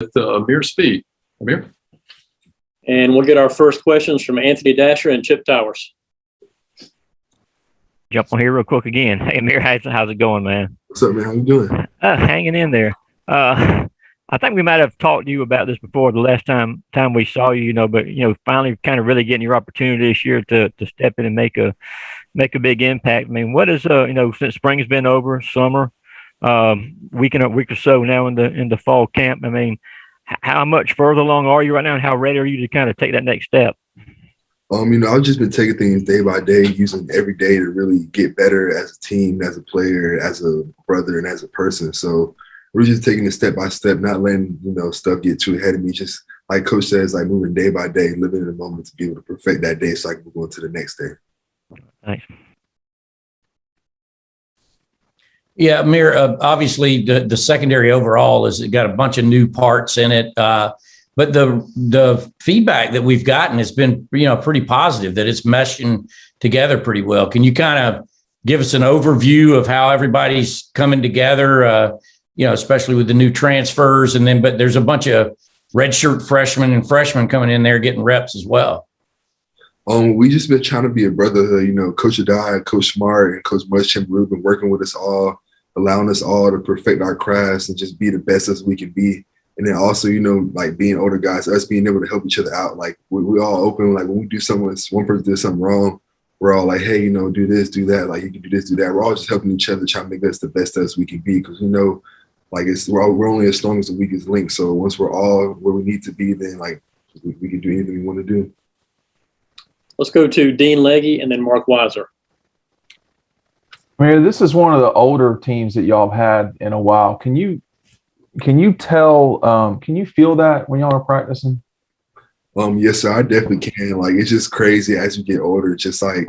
with Ameer Speed. Ameer? And we'll get our first questions from Anthony Dasher and Chip Towers. Jump on here real quick again. Hey, Ameer, how's it going, man? What's up, man? How you doing? Hanging in there. I think we might have talked to you about this before the last time we saw you, but finally kind of really getting your opportunity this year to step in and make a big impact. I mean, what is since spring has been over, summer, week or so now in the fall camp. I mean, how much further along are you right now, and how ready are you to kind of take that next step? I've just been taking things day by day, using every day to really get better as a team, as a player, as a brother, and as a person. So we're just taking it step by step, not letting, stuff get too ahead of me. Just like Coach says, like moving day by day, living in the moment to be able to perfect that day so I can move on to the next day. Thanks. Yeah, Ameer, obviously the secondary overall has got a bunch of new parts in it. But the feedback that we've gotten has been, pretty positive, that it's meshing together pretty well. Can you kind of give us an overview of how everybody's coming together, especially with the new transfers? But there's a bunch of redshirt freshmen and freshmen coming in there getting reps as well. We just been trying to be a brotherhood. Coach Adai, Coach Smart, and Coach Muschamp have been working with us all, allowing us all to perfect our crafts and just be the best as we can be. And then also, like being older guys, us being able to help each other out. Like we all open, like when we do something, one person does something wrong, we're all like, hey, do this, do that. Like you can do this, do that. We're all just helping each other, trying to make us the best as we can be. Because we're only as strong as the weakest link. So once we're all where we need to be, then like we can do anything we want to do. Let's go to Dean Legge and then Mark Weiser. Ameer, this is one of the older teams that y'all have had in a while. Can you tell, can you feel that when y'all are practicing? Yes, sir. I definitely can. Like, it's just crazy as you get older. Just like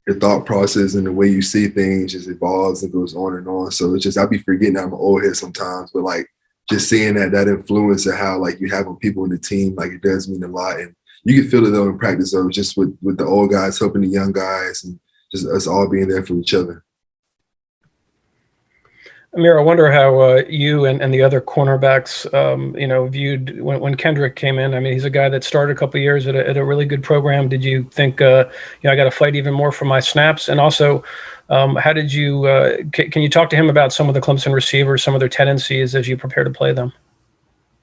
your thought process and the way you see things just evolves and goes on and on. So it's just, I be forgetting I'm an old head sometimes, but like just seeing that influence of how like you have on people in the team, like it does mean a lot. And you can feel it though in practice though, just with the old guys helping the young guys and just us all being there for each other. Ameer, I wonder how you and the other cornerbacks, viewed when Kendrick came in. I mean, he's a guy that started a couple of years at a really good program. Did you think, I got to fight even more for my snaps? And also, how did you? Can you talk to him about some of the Clemson receivers, some of their tendencies as you prepare to play them?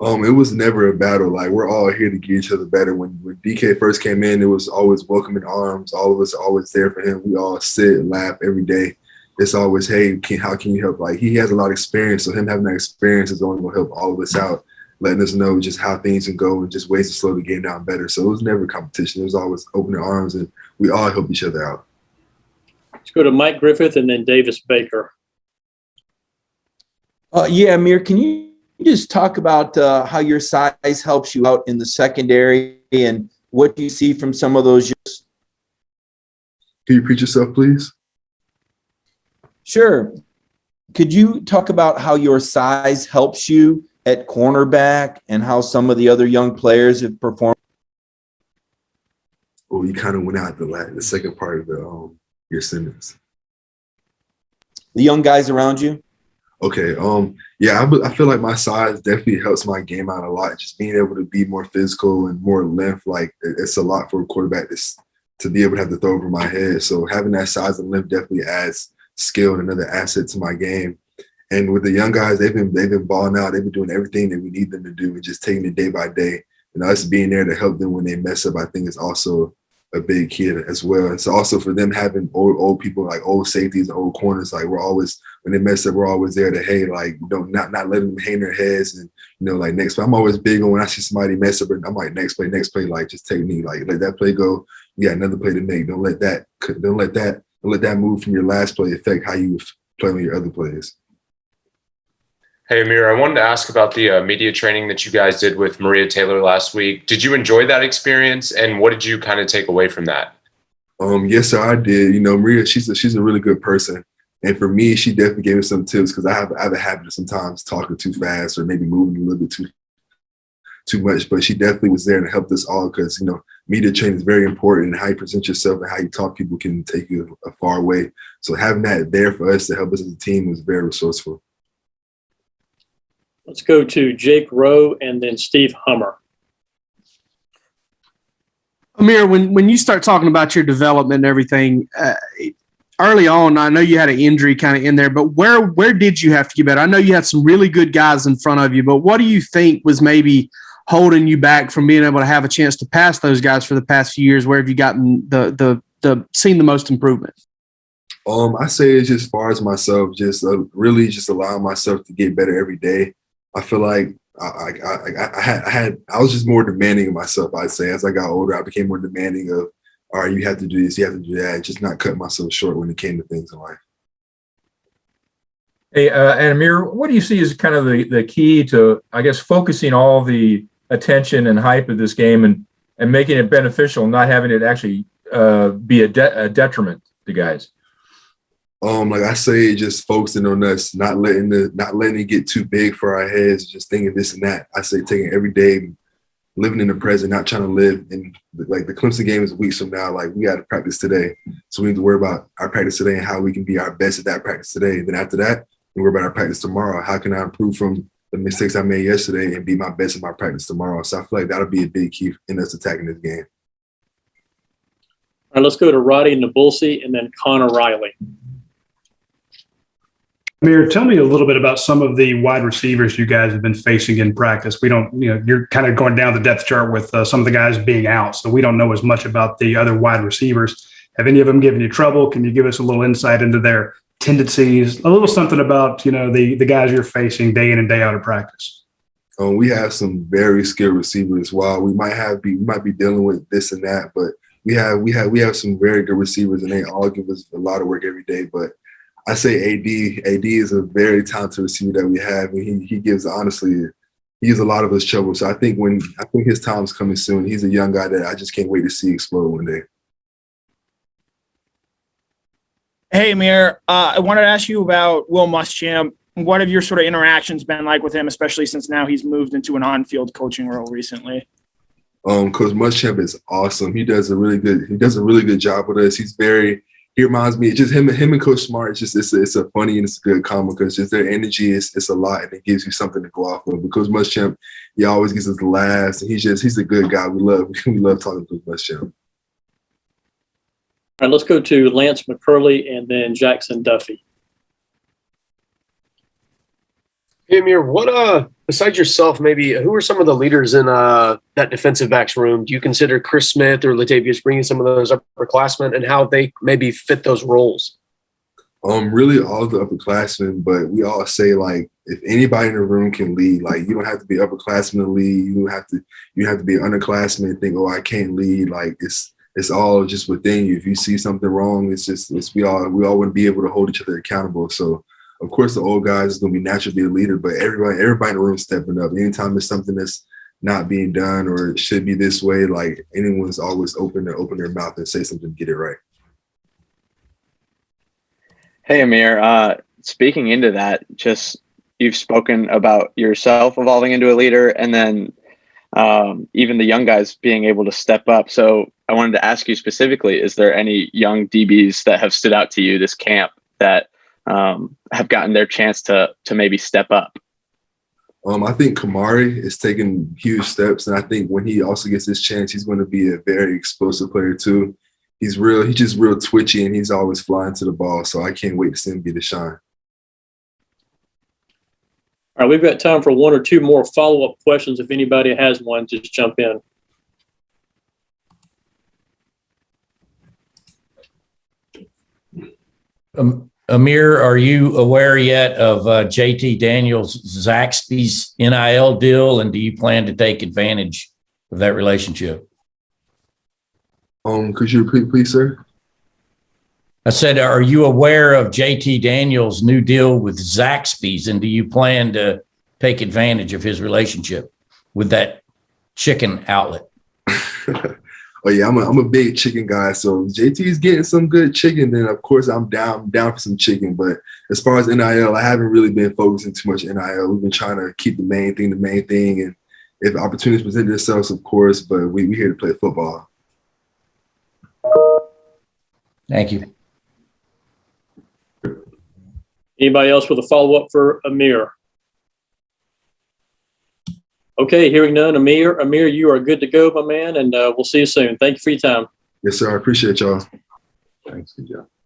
It was never a battle. Like, we're all here to get each other better. When DK first came in, it was always welcoming arms. All of us are always there for him. We all sit and laugh every day. It's always, hey, how can you help? Like, he has a lot of experience, so him having that experience is only going to help all of us out, letting us know just how things can go and just ways to slow the game down better. So it was never a competition. It was always opening arms, and we all help each other out. Let's go to Mike Griffith and then Davis Baker. Yeah, Ameer, can you just talk about how your size helps you out in the secondary and what do you see from some of those? Can you repeat yourself, please? Sure. Could you talk about how your size helps you at cornerback and how some of the other young players have performed? Well, you kind of went out the second part of your sentence. The young guys around you? Okay. Yeah, I feel like my size definitely helps my game out a lot. Just being able to be more physical and more length, like it's a lot for a quarterback to be able to have to throw over my head. So having that size and length definitely adds skill and another asset to my game. And with the young guys, they've been balling out. They've been doing everything that we need them to do and just taking it day by day. And us being there to help them when they mess up, I think is also a big key as well. And so also for them having old people, like old safeties and old corners, like we're always, when they mess up, we're always there to, hey, like, not letting them hang their heads and, like next play. I'm always big on when I see somebody mess up, and I'm like, next play, like just technique, like let that play go. You got another play to make. Don't let that move from your last play affect how you play on your other plays. Hey, Ameer, I wanted to ask about the media training that you guys did with Maria Taylor last week. Did you enjoy that experience, and what did you kind of take away from that? Yes, sir, I did. Maria, she's a really good person. And for me, she definitely gave me some tips because I have a habit of sometimes talking too fast or maybe moving a little bit too much. But she definitely was there to help us all because, media training is very important, and how you present yourself and how you talk to people can take you a far way. So having that there for us to help us as a team was very resourceful. Let's go to Jake Rowe and then Steve Hummer. Ameer, when you start talking about your development and everything, early on, I know you had an injury kind of in there, but where did you have to get better? I know you had some really good guys in front of you, but what do you think was maybe holding you back from being able to have a chance to pass those guys for the past few years? Where have you gotten seen the most improvement? I say it's just as far as myself, just really just allowing myself to get better every day. I feel like I was just more demanding of myself. I'd say as I got older, I became more demanding of, all right, you have to do this, you have to do that, just not cut myself short when it came to things in life. Hey, and Ameer, what do you see as kind of the key to, I guess, focusing all the attention and hype of this game and making it beneficial, not having it actually be a detriment to guys? Like I say, just focusing on us, not letting it get too big for our heads, just thinking this and that. I say taking every day, living in the present, not trying to live in like the Clemson game is weeks from now. Like we got to practice today, so we need to worry about our practice today and how we can be our best at that practice today. Then after that, we worry about our practice tomorrow. How can I improve from the mistakes I made yesterday and be my best at my practice tomorrow? So I feel like that'll be a big key in us attacking this game. All right, let's go to Roddy Nabulsi and then Connor Riley. Ameer, tell me a little bit about some of the wide receivers you guys have been facing in practice. We don't, you're kind of going down the depth chart with some of the guys being out, so we don't know as much about the other wide receivers. Have any of them given you trouble? Can you give us a little insight into their tendencies? A little something about, the guys you're facing day in and day out of practice. We have some very skilled receivers. While we might be dealing with this and that, but we have some very good receivers, and they all give us a lot of work every day. But I say AD is a very talented receiver that we have, and he gives a lot of us trouble. So I think his time's coming soon. He's a young guy that I just can't wait to see explode one day. Hey, Ameer, I wanted to ask you about Will Muschamp. What have your sort of interactions been like with him, especially since now he's moved into an on-field coaching role recently? Coach Muschamp is awesome. He does a really good job with us. He reminds me, just him and Coach Smart. It's a funny and it's a good combo because just their energy is a lot and it gives you something to go off of. Because Muschamp, he always gives us the laughs, and he's a good guy. We love talking to Muschamp. All right, let's go to Lance McCurley and then Jackson Duffy. Hey, Ameer, what besides yourself, maybe who are some of the leaders in that defensive backs room? Do you consider Chris Smith or Latavius bringing some of those upperclassmen and how they maybe fit those roles? Really all the upperclassmen, but we all say like if anybody in the room can lead, like you don't have to be upperclassmen to lead. You have to be an underclassman and think, oh, I can't lead. Like it's all just within you. If you see something wrong, we all want to be able to hold each other accountable. So of course, the old guys is going to be naturally a leader, but everybody in the room is stepping up. Anytime there's something that's not being done or it should be this way, like anyone's always open their mouth and say something to get it right. Hey, Ameer, speaking into that, just you've spoken about yourself evolving into a leader and then even the young guys being able to step up. So I wanted to ask you specifically, is there any young DBs that have stood out to you this camp that have gotten their chance to maybe step up? I think Kamari is taking huge steps, and I think when he also gets his chance, he's going to be a very explosive player too. He's just real twitchy, and he's always flying to the ball. So I can't wait to see him get a shine. All right, we've got time for one or two more follow-up questions. If anybody has one, just jump in. Ameer, are you aware yet of JT Daniels Zaxby's NIL deal, and do you plan to take advantage of that relationship? Could you repeat, please, sir? I said, are you aware of JT Daniels' new deal with Zaxby's, and do you plan to take advantage of his relationship with that chicken outlet? Oh yeah, I'm a big chicken guy. So if JT is getting some good chicken, then of course I'm down for some chicken. But as far as NIL, I haven't really been focusing too much NIL. We've been trying to keep the main thing. And if opportunities present themselves, of course, but we're here to play football. Thank you. Anybody else with a follow-up for Ameer? Okay, hearing none. Ameer, you are good to go, my man, and we'll see you soon. Thank you for your time. Yes, sir. I appreciate y'all. Thanks. Good job.